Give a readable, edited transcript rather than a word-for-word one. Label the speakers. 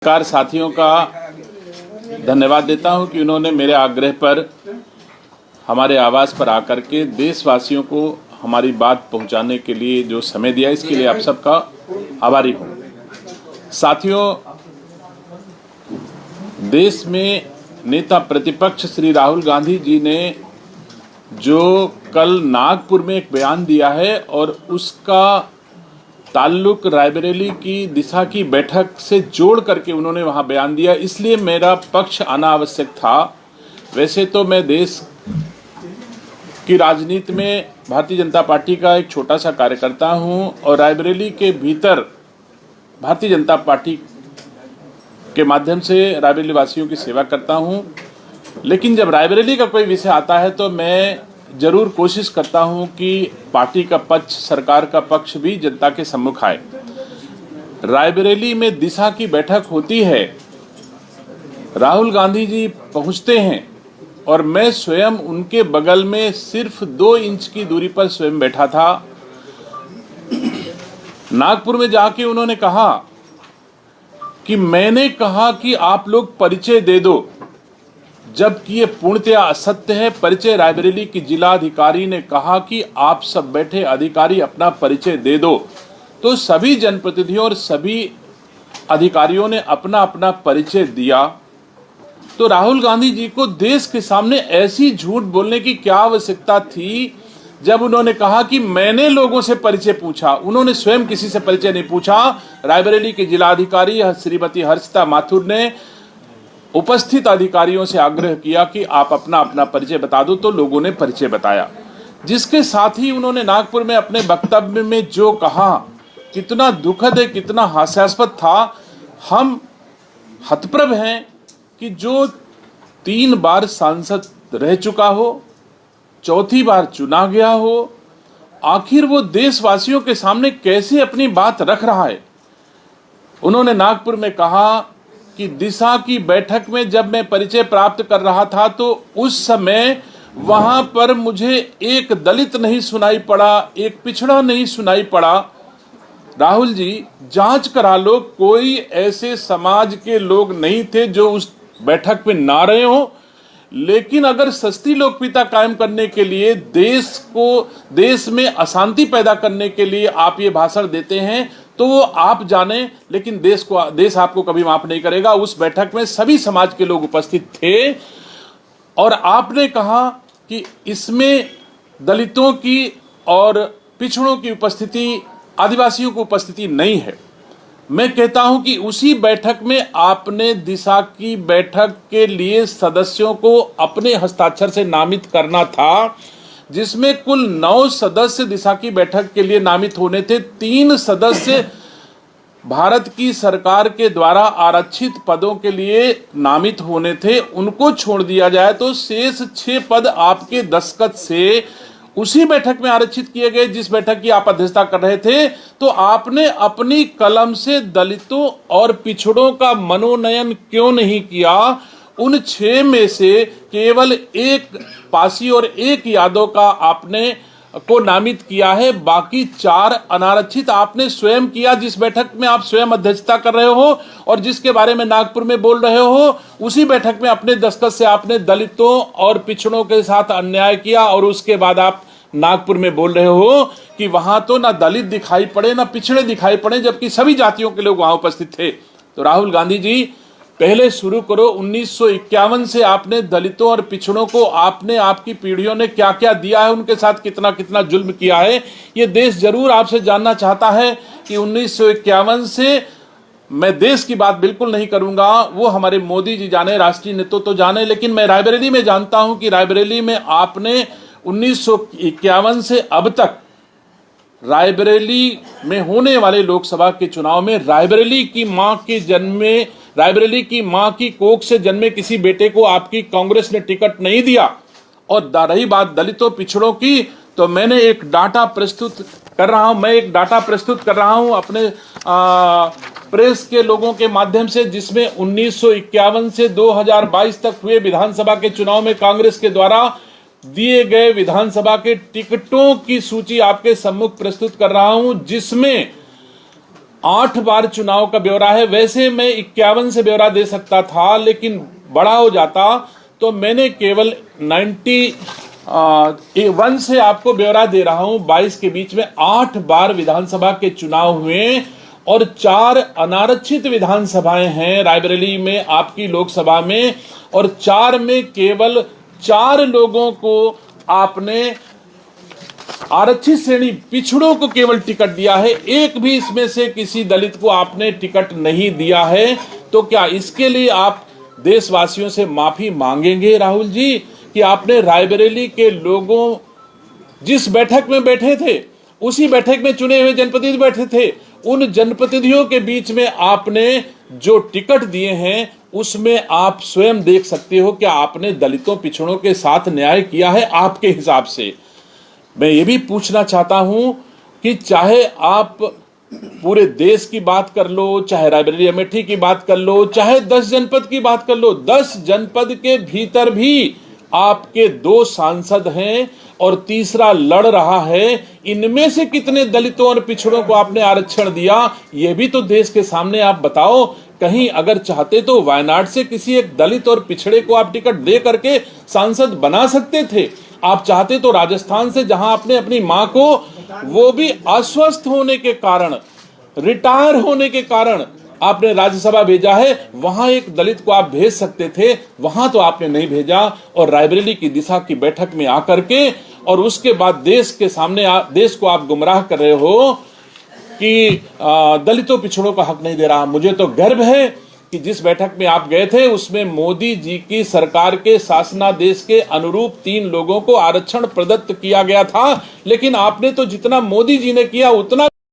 Speaker 1: Car साथियों का धन्यवाद देता हूं कि उन्होंने मेरे आग्रह पर हमारे आवास पर आकर के देशवासियों को हमारी बात पहुंचाने के लिए जो समय दिया, इसके लिए आप सबका आभारी हूं। साथियों, देश में नेता प्रतिपक्ष श्री राहुल गांधी जी ने जो कल नागपुर में एक बयान दिया है और उसका ताल्लुक रायबरेली की दिशा की बैठक से जोड़ करके उन्होंने वहां बयान दिया, इसलिए मेरा पक्ष आना आवश्यक था। वैसे तो मैं देश की राजनीति में भारतीय जनता पार्टी का एक छोटा सा कार्यकर्ता हूं और रायबरेली के भीतर भारतीय जनता पार्टी के माध्यम से रायबरेली वासियों की सेवा करता हूं, लेकिन जब रायबरेली का कोई विषय आता है तो मैं जरूर कोशिश करता हूं कि पार्टी का पक्ष, सरकार का पक्ष भी जनता के सम्मुख आए। रायबरेली में दिशा की बैठक होती है, राहुल गांधी जी पहुंचते हैं और मैं स्वयं उनके बगल में सिर्फ 2 इंच की दूरी पर स्वयं बैठा था। नागपुर में जाके उन्होंने कहा कि मैंने कहा कि आप लोग परिचय दे दो, जबकि ये पूर्णतया असत्य है। परिचय रायबरेली की जिला अधिकारी ने कहा कि आप सब बैठे अधिकारी अपना परिचय दे दो, तो सभी जनप्रतिनिधियों और सभी अधिकारियों ने अपना अपना परिचय दिया। तो राहुल गांधी जी को देश के सामने ऐसी झूठ बोलने की क्या आवश्यकता थी, जब उन्होंने कहा कि मैंने लोगों से परिचय पूछा। उन्होंने स्वयं किसी से परिचय नहीं पूछा। रायबरेली के जिला अधिकारी श्रीमती हर्षिता माथुर ने उपस्थित अधिकारियों से आग्रह किया कि आप अपना अपना परिचय बता दो, तो लोगों ने परिचय बताया। जिसके साथ ही उन्होंने नागपुर में अपने वक्तव्य में जो कहा, कितना दुखद है, कितना हास्यास्पद था। हम हतप्रभ हैं कि जो 3 बार सांसद रह चुका हो, 4थी बार चुना गया हो, आखिर वो देशवासियों के सामने कैसे अपनी बात रख रहा है। उन्होंने नागपुर में कहा कि दिशा की बैठक में जब मैं परिचय प्राप्त कर रहा था तो उस समय वहां पर मुझे एक दलित नहीं सुनाई पड़ा, एक पिछड़ा नहीं सुनाई पड़ा। राहुल जी, जांच करा लो, कोई ऐसे समाज के लोग नहीं थे जो उस बैठक में ना रहे हो। लेकिन अगर सस्ती लोकप्रियता कायम करने के लिए, देश में अशांति पैदा करने के लिए आप ये भाषण देते हैं तो वो आप जाने, लेकिन देश आपको कभी माफ नहीं करेगा। उस बैठक में सभी समाज के लोग उपस्थित थे और आपने कहा कि इसमें दलितों की और पिछड़ों की उपस्थिति, आदिवासियों की उपस्थिति नहीं है। मैं कहता हूं कि उसी बैठक में आपने दिशा की बैठक के लिए सदस्यों को अपने हस्ताक्षर से नामित करना था, जिसमें कुल 9 सदस्य दिशा की बैठक के लिए नामित होने थे। 3 सदस्य भारत की सरकार के द्वारा आरक्षित पदों के लिए नामित होने थे, उनको छोड़ दिया जाए तो शेष 6 पद आपके दस्तखत से उसी बैठक में आरक्षित किए गए जिस बैठक की आप अध्यक्षता कर रहे थे। तो आपने अपनी कलम से दलितों और पिछड़ों का मनोनयन क्यों नहीं किया? उन 6 में से केवल 1 पासी और 1 यादव का आपने को नामित किया है, बाकी 4 अनारक्षित आपने स्वयं किया, जिस बैठक में आप स्वयं अध्यक्षता कर रहे हो और जिसके बारे में नागपुर में बोल रहे हो। उसी बैठक में अपने दस्तखत से आपने दलितों और पिछड़ों के साथ अन्याय किया और उसके बाद आप नागपुर में बोल रहे हो कि वहां तो ना दलित दिखाई पड़े ना पिछड़े दिखाई पड़े, जबकि सभी जातियों के लोग वहां उपस्थित थे। तो राहुल गांधी जी, पहले शुरू करो। 1951 से आपने दलितों और पिछड़ों को, आपने, आपकी पीढ़ियों ने क्या क्या दिया है, उनके साथ कितना कितना जुल्म किया है, ये देश जरूर आपसे जानना चाहता है। कि 1951 से मैं देश की बात बिल्कुल नहीं करूंगा, वो हमारे मोदी जी जाने, राष्ट्रीय नेतृत्व तो जाने, लेकिन मैं रायबरेली में जानता हूं कि रायबरेली में आपने 1951 से अब तक रायबरेली में होने वाले लोकसभा के चुनाव में रायबरेली की मां की कोख से जन्मे किसी बेटे को आपकी कांग्रेस ने टिकट नहीं दिया। और रही बात दलितों पिछड़ों की, तो मैंने एक डाटा प्रस्तुत कर रहा हूं, अपने प्रेस के लोगों के माध्यम से, जिसमें 1951 से 2022 तक हुए विधानसभा के चुनाव में कांग्रेस के द्वारा दिए गए विधानसभा के टिकटों की सूची आपके सम्मुख प्रस्तुत कर रहा हूं, जिसमें 8 बार चुनाव का ब्यौरा है। वैसे मैं 51 से ब्यौरा दे सकता था, लेकिन बड़ा हो जाता, तो मैंने केवल 91 से आपको ब्यौरा दे रहा हूं। 22 के बीच में 8 बार विधानसभा के चुनाव हुए और 4 अनारक्षित विधानसभाएं हैं रायबरेली में, आपकी लोकसभा में, और 4 में केवल 4 लोगों को आपने आरक्षित श्रेणी पिछड़ों को केवल टिकट दिया है। एक भी इसमें से किसी दलित को आपने टिकट नहीं दिया है। तो क्या इसके लिए आप देशवासियों से माफी मांगेंगे राहुल जी, कि आपने रायबरेली के लोगों, जिस बैठक में बैठे थे उसी बैठक में चुने हुए जनप्रतिनिधि बैठे थे, उन जनप्रतिनिधियों के बीच में आपने जो टिकट दिए हैं उसमें आप स्वयं देख सकते हो कि आपने दलितों पिछड़ों के साथ न्याय किया है आपके हिसाब से। मैं ये भी पूछना चाहता हूं कि चाहे आप पूरे देश की बात कर लो, चाहे रायबरेली अमेठी की बात कर लो, चाहे 10 जनपद की बात कर लो, 10 जनपद के भीतर भी आपके 2 सांसद हैं और तीसरा लड़ रहा है। इनमें से कितने दलितों और पिछड़ों को आपने आरक्षण दिया, यह भी तो देश के सामने आप बताओ। कहीं अगर चाहते तो वायनाड से किसी एक दलित और पिछड़े को आप टिकट दे करके सांसद बना सकते थे। आप चाहते तो राजस्थान से, जहां आपने अपनी मां को, वो भी अस्वस्थ होने के कारण, रिटायर होने के कारण आपने राज्यसभा भेजा है, वहां एक दलित को आप भेज सकते थे, वहां तो आपने नहीं भेजा। और रायबरेली की दिशा की बैठक में आकर के और उसके बाद देश के सामने देश को आप गुमराह कर रहे हो कि दलितों पिछड़ों का हक नहीं दे रहा। मुझे तो गर्व है कि जिस बैठक में आप गए थे उसमें मोदी जी की सरकार के शासनादेश के अनुरूप 3 लोगों को आरक्षण प्रदत्त किया गया था, लेकिन आपने तो जितना मोदी जी ने किया उतना